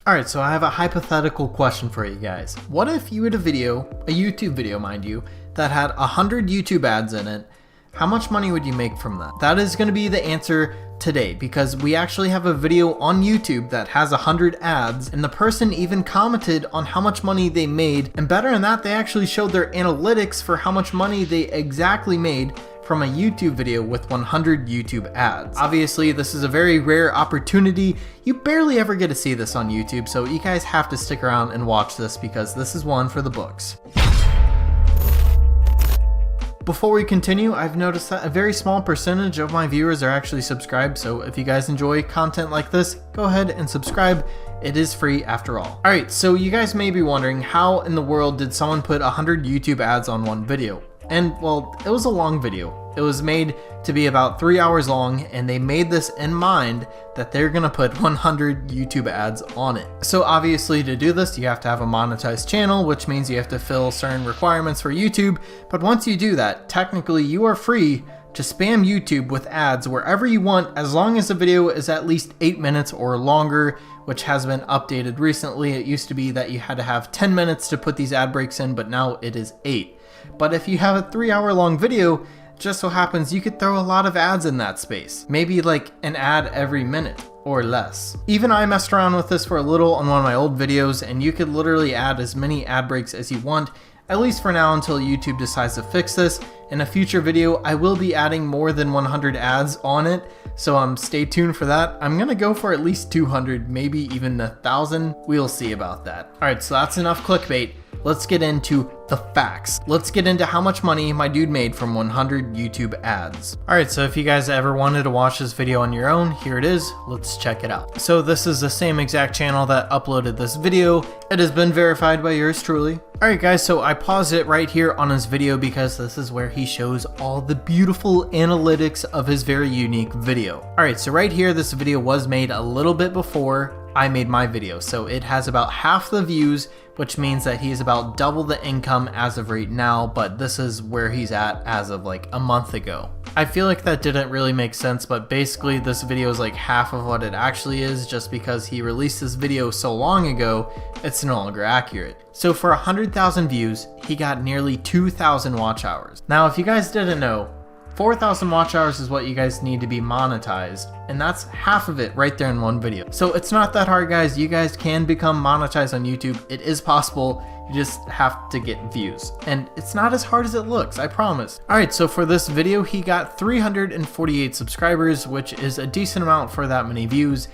Alright, so I have a hypothetical question for you guys. What if you had a video, a YouTube video mind you, that had 100 YouTube ads in it? How much money would you make from that? That is going to be the answer today, because we actually have a video on YouTube that has 100 ads, and the person even commented on how much money they made, and better than that, they actually showed their analytics for how much money they exactly made from a YouTube video with 100 YouTube ads. Obviously, this is a very rare opportunity. You barely ever get to see this on YouTube, so you guys have to stick around and watch this because this is one for the books. Before we continue, I've noticed that a very small percentage of my viewers are actually subscribed, so if you guys enjoy content like this, go ahead and subscribe. It is free after all. Alright, so you guys may be wondering, how in the world did someone put 100 YouTube ads on one video? And well, it was a long video. It was made to be about 3 hours long, and they made this in mind that they're gonna put 100 YouTube ads on it. So obviously to do this, you have to have a monetized channel, which means you have to fill certain requirements for YouTube. But once you do that, technically you are free to spam YouTube with ads wherever you want, as long as the video is at least 8 minutes or longer, which has been updated recently. It used to be that you had to have 10 minutes to put these ad breaks in, but now it is 8. But if you have a 3 hour long video, just so happens you could throw a lot of ads in that space. Maybe like an ad every minute or less. Even I messed around with this for a little on one of my old videos, and you could literally add as many ad breaks as you want, at least for now until YouTube decides to fix this. In a future video, I will be adding more than 100 ads on it, so stay tuned for that. I'm gonna go for at least 200, maybe even 1,000. We'll see about that. Alright, so that's enough clickbait. Let's get into the facts. Let's get into how much money my dude made from 100 YouTube ads. Alright, so if you guys ever wanted to watch this video on your own, here it is. Let's check it out. So this is the same exact channel that uploaded this video. It has been verified by yours truly. Alright guys, so I paused it right here on his video because this is where he shows all the beautiful analytics of his very unique video. Alright, so right here, this video was made a little bit before I made my video, so it has about half the views, which means that he is about double the income as of right now, but this is where he's at as of like a month ago. I feel like that didn't really make sense, but basically this video is like half of what it actually is, just because he released this video so long ago, it's no longer accurate. So for 100,000 views, he got nearly 2,000 watch hours. Now if you guys didn't know, 4,000 watch hours is what you guys need to be monetized, and that's half of it right there in one video. So it's not that hard, guys. You guys can become monetized on YouTube. It is possible. You just have to get views, and it's not as hard as it looks, I promise. Alright, so for this video, he got 348 subscribers, which is a decent amount for that many views.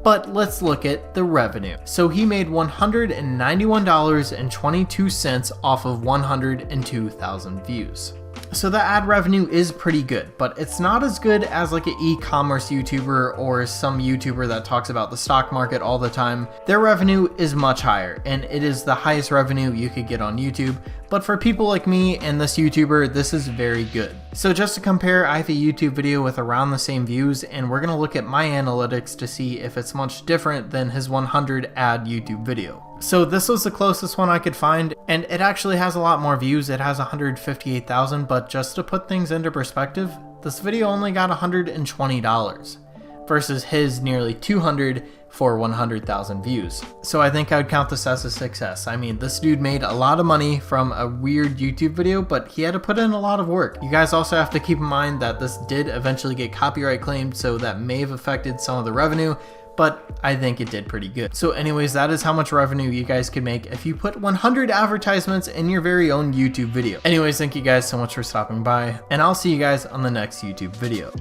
But let's look at the revenue. So he made $191.22 off of 102,000 views. So the ad revenue is pretty good, but it's not as good as like an e-commerce YouTuber or some YouTuber that talks about the stock market all the time. Their revenue is much higher, and it is the highest revenue you could get on YouTube. But for people like me and this YouTuber, this is very good. So just to compare, I have a YouTube video with around the same views, and we're gonna look at my analytics to see if it's much different than his 100 ad YouTube video. So this was the closest one I could find, and it actually has a lot more views. It has 158,000, but just to put things into perspective, this video only got $120 versus his nearly 200 for 100,000 views. So I think I would count this as a success. I mean, this dude made a lot of money from a weird YouTube video, but he had to put in a lot of work. You guys also have to keep in mind that this did eventually get copyright claimed, so that may have affected some of the revenue, but I think it did pretty good. So anyways, that is how much revenue you guys could make if you put 100 advertisements in your very own YouTube video. Anyways, thank you guys so much for stopping by, and I'll see you guys on the next YouTube video.